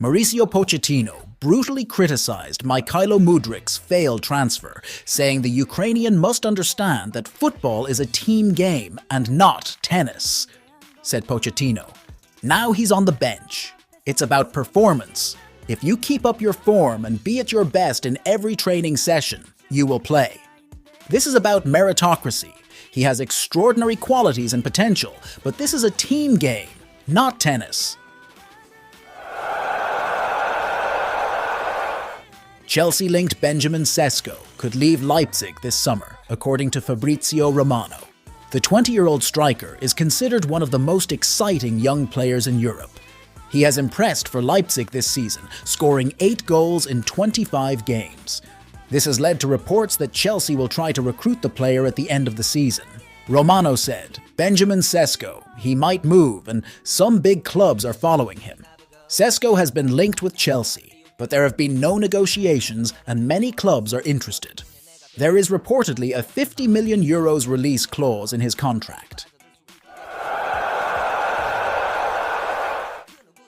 Mauricio Pochettino brutally criticized Mykhailo Mudryk's failed transfer, saying the Ukrainian must understand that football is a team game and not tennis. Said Pochettino, "Now he's on the bench. It's about performance. If you keep up your form and be at your best in every training session, you will play. This is about meritocracy. He has extraordinary qualities and potential, but this is a team game, not tennis." Chelsea-linked Benjamin Sesko could leave Leipzig this summer, according to Fabrizio Romano. The 20-year-old striker is considered one of the most exciting young players in Europe. He has impressed for Leipzig this season, scoring 8 goals in 25 games. This has led to reports that Chelsea will try to recruit the player at the end of the season. Romano said, "Benjamin Sesko, he might move and some big clubs are following him." Sesko has been linked with Chelsea, but there have been no negotiations and many clubs are interested. There is reportedly a €50 million release clause in his contract.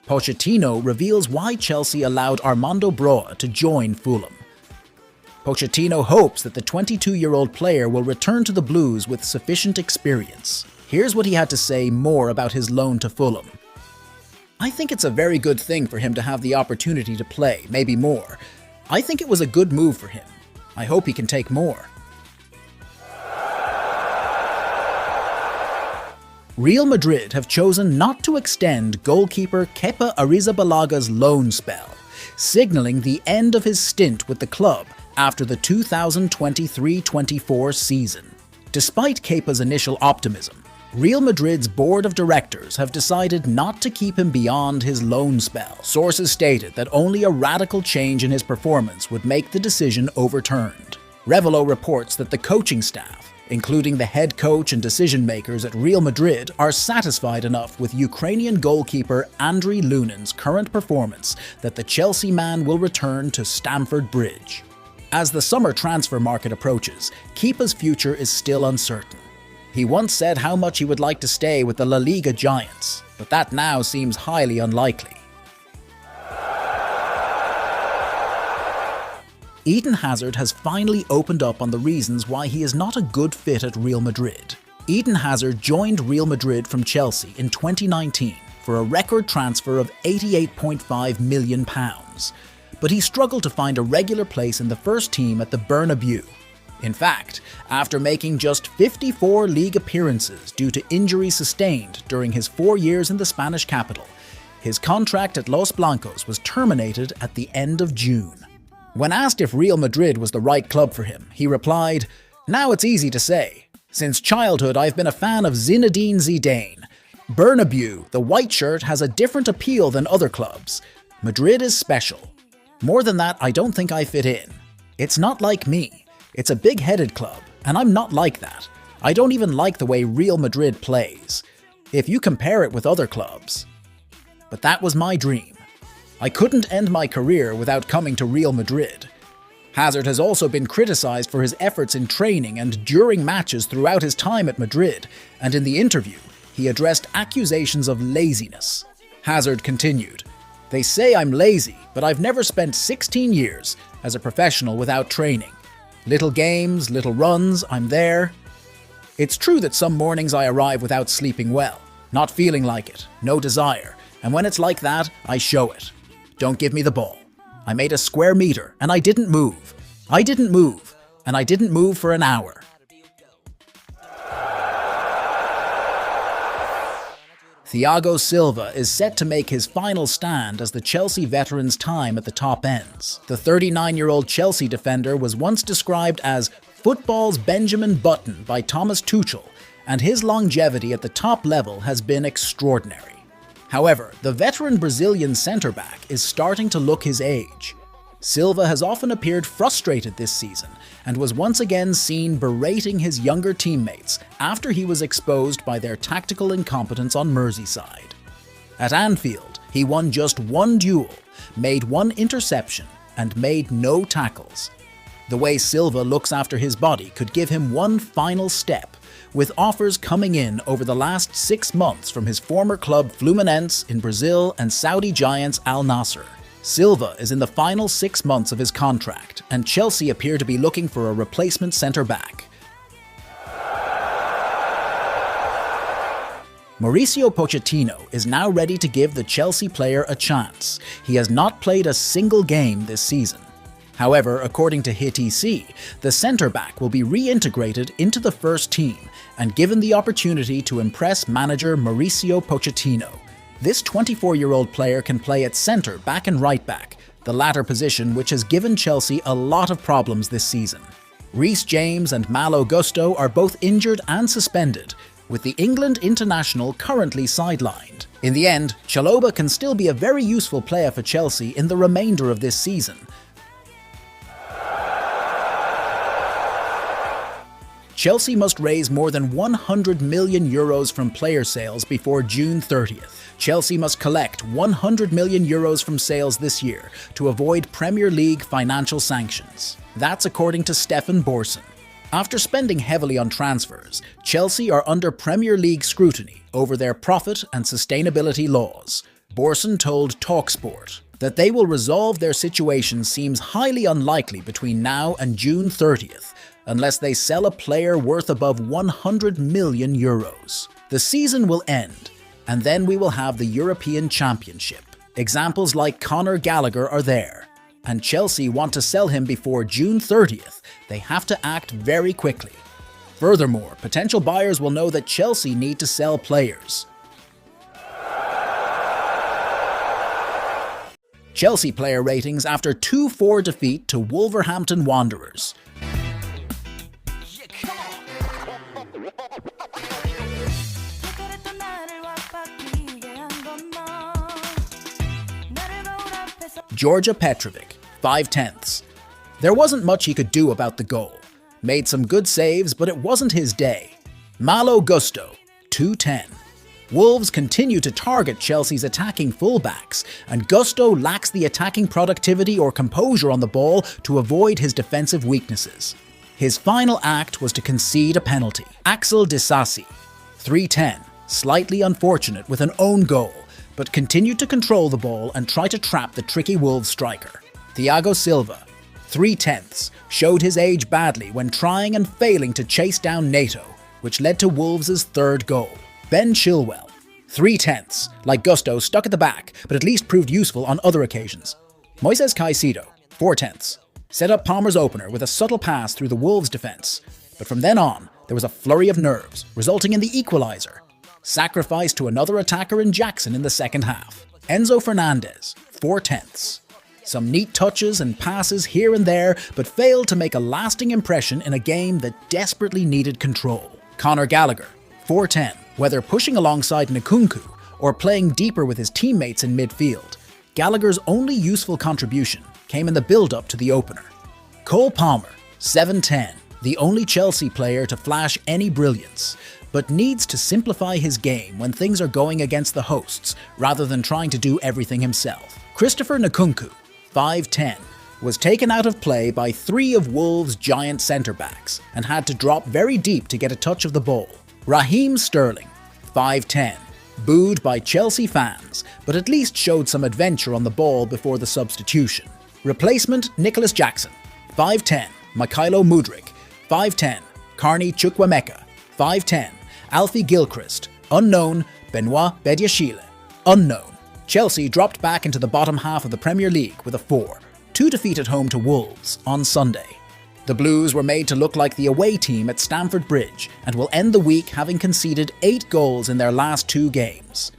Pochettino reveals why Chelsea allowed Armando Broja to join Fulham. Pochettino hopes that the 22-year-old player will return to the Blues with sufficient experience. Here's what he had to say more about his loan to Fulham. "I think it's a very good thing for him to have the opportunity to play, maybe more. I think it was a good move for him. I hope he can take more." Real Madrid have chosen not to extend goalkeeper Kepa Arrizabalaga's loan spell, signaling the end of his stint with the club after the 2023-24 season. Despite Kepa's initial optimism, Real Madrid's board of directors have decided not to keep him beyond his loan spell. Sources stated that only a radical change in his performance would make the decision overturned. Revelo reports that the coaching staff, including the head coach and decision-makers at Real Madrid, are satisfied enough with Ukrainian goalkeeper Andriy Lunin's current performance that the Chelsea man will return to Stamford Bridge. As the summer transfer market approaches, Kepa's future is still uncertain. He once said how much he would like to stay with the La Liga giants, but that now seems highly unlikely. Eden Hazard has finally opened up on the reasons why he is not a good fit at Real Madrid. Eden Hazard joined Real Madrid from Chelsea in 2019 for a record transfer of £88.5 million, but he struggled to find a regular place in the first team at the Bernabeu. In fact, after making just 54 league appearances due to injuries sustained during his 4 years in the Spanish capital, his contract at Los Blancos was terminated at the end of June. When asked if Real Madrid was the right club for him, he replied, "Now it's easy to say. Since childhood I've been a fan of Zinedine Zidane. Bernabeu, the white shirt, has a different appeal than other clubs. Madrid is special. More than that, I don't think I fit in. It's not like me. It's a big-headed club, and I'm not like that. I don't even like the way Real Madrid plays. If you compare it with other clubs. But that was my dream. I couldn't end my career without coming to Real Madrid." Hazard has also been criticized for his efforts in training and during matches throughout his time at Madrid, and in the interview, he addressed accusations of laziness. Hazard continued, "They say I'm lazy, but I've never spent 16 years as a professional without training. Little games, little runs, I'm there. It's true that some mornings I arrive without sleeping well, not feeling like it, no desire, and when it's like that, I show it. Don't give me the ball. I made a square meter, and I didn't move. I didn't move, and I didn't move for an hour." Thiago Silva is set to make his final stand as the Chelsea veteran's time at the top ends. The 39-year-old Chelsea defender was once described as football's Benjamin Button by Thomas Tuchel, and his longevity at the top level has been extraordinary. However, the veteran Brazilian centre-back is starting to look his age. Silva has often appeared frustrated this season and was once again seen berating his younger teammates after he was exposed by their tactical incompetence on Merseyside. At Anfield, he won just one duel, made one interception, and made no tackles. The way Silva looks after his body could give him one final step, with offers coming in over the last 6 months from his former club Fluminense in Brazil and Saudi giants Al Nassr. Silva is in the final 6 months of his contract, and Chelsea appear to be looking for a replacement centre-back. Mauricio Pochettino is now ready to give the Chelsea player a chance. He has not played a single game this season. However, according to HitEC, the centre-back will be reintegrated into the first team and given the opportunity to impress manager Mauricio Pochettino. This 24-year-old player can play at centre back and right back, the latter position which has given Chelsea a lot of problems this season. Reece James and Malo Gusto are both injured and suspended, with the England international currently sidelined. In the end, Chalobah can still be a very useful player for Chelsea in the remainder of this season. Chelsea must raise more than €100 million from player sales before June 30th. Chelsea must collect €100 million from sales this year to avoid Premier League financial sanctions. That's according to Stefan Borson. After spending heavily on transfers, Chelsea are under Premier League scrutiny over their profit and sustainability laws. Borson told TalkSport that they will resolve their situation seems highly unlikely between now and June 30th, unless they sell a player worth above €100 million. The season will end, and then we will have the European Championship. Examples like Conor Gallagher are there, and Chelsea want to sell him before June 30th. They have to act very quickly. Furthermore, potential buyers will know that Chelsea need to sell players. Chelsea player ratings after 2-4 defeat to Wolverhampton Wanderers. Georgia Petrovic, 5/10. There wasn't much he could do about the goal. Made some good saves, but it wasn't his day. Malo Gusto, 2/10. Wolves continue to target Chelsea's attacking fullbacks, and Gusto lacks the attacking productivity or composure on the ball to avoid his defensive weaknesses. His final act was to concede a penalty. Axel Disasi, 3/10. Slightly unfortunate with an own goal, but continued to control the ball and try to trap the tricky Wolves striker. Thiago Silva, 3/10, showed his age badly when trying and failing to chase down Neto, which led to Wolves' third goal. Ben Chilwell, 3/10, like Gusto, stuck at the back, but at least proved useful on other occasions. Moises Caicedo, 4/10, set up Palmer's opener with a subtle pass through the Wolves' defence, but from then on, there was a flurry of nerves, resulting in the equaliser. Sacrificed to another attacker in Jackson in the second half. Enzo Fernandez, 4/10. Some neat touches and passes here and there, but failed to make a lasting impression in a game that desperately needed control. Conor Gallagher, 4/10. Whether pushing alongside Nkunku or playing deeper with his teammates in midfield, Gallagher's only useful contribution came in the build-up to the opener. Cole Palmer, 7/10. The only Chelsea player to flash any brilliance, but needs to simplify his game when things are going against the hosts, rather than trying to do everything himself. Christopher Nkunku, 5/10, was taken out of play by 3 of Wolves' giant centre-backs and had to drop very deep to get a touch of the ball. Raheem Sterling, 5/10, booed by Chelsea fans, but at least showed some adventure on the ball before the substitution. Replacement Nicholas Jackson, 5/10, Mykhailo Mudryk, 5/10, Carney Chukwuemeka, 5/10, Alfie Gilchrist, unknown, Benoit Bediashile, unknown. Chelsea dropped back into the bottom half of the Premier League with a 4-2 defeat at home to Wolves on Sunday. The Blues were made to look like the away team at Stamford Bridge and will end the week having conceded 8 goals in their last 2 games.